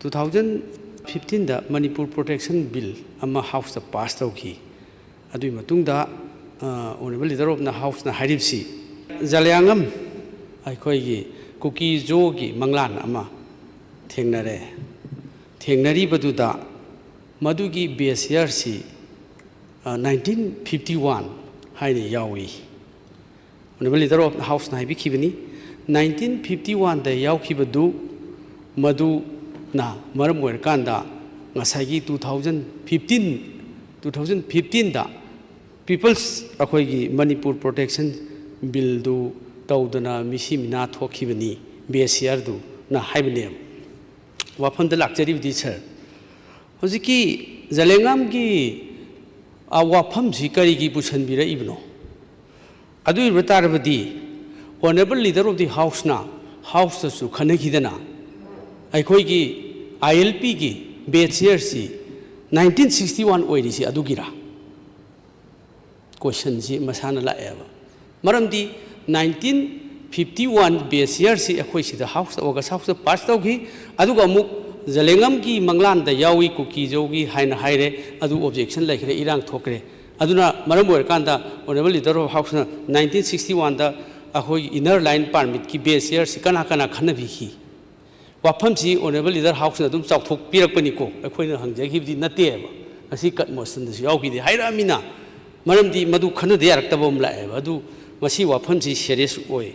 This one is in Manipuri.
2015 da Manipur Protection Bill ama House da pass tauki adui matungda honorable leader of the House na haribsi Zaliangam aikoi gi kuki jo gi manglan ama thengnari baduda madugi BSRC 1951 haini yawi honorable leader of the House na habi kibani 1951 da yauki badu madu na maram kanda ngasagi 2015 da People's Akoigi Manipur Protection Bill do Taudana Mishimina Tokibani BSR do na Haibinem Wapon the luxury of this her Hoziki Zalengam gi a wapam zikari gi Bushan Bira Ibno Adu Retarvadi honorable leader of the House na House to Kanakidana Aikoigi ILP gi BSRC 1961 oidisi adugira question si masana la eva maramdi 1951 BSRC akhoi sida House oga House pass taugi aduga amuk Zalengam gi manglan da yawi kuki jogi haina haire adu objection laikre irang thokre aduna maram kanda honorable leader of House na 1961 da akhoi inner line permit ki BSRC kana khanabi hi Wapamsi honorable leader House na dum chawthok pirakpani ko akhoi na hangjagibdi nateba asi kat motion da yawgi de hairamina maramdi madu khana de yarak tabom la eba adu masi wapamsi serious oi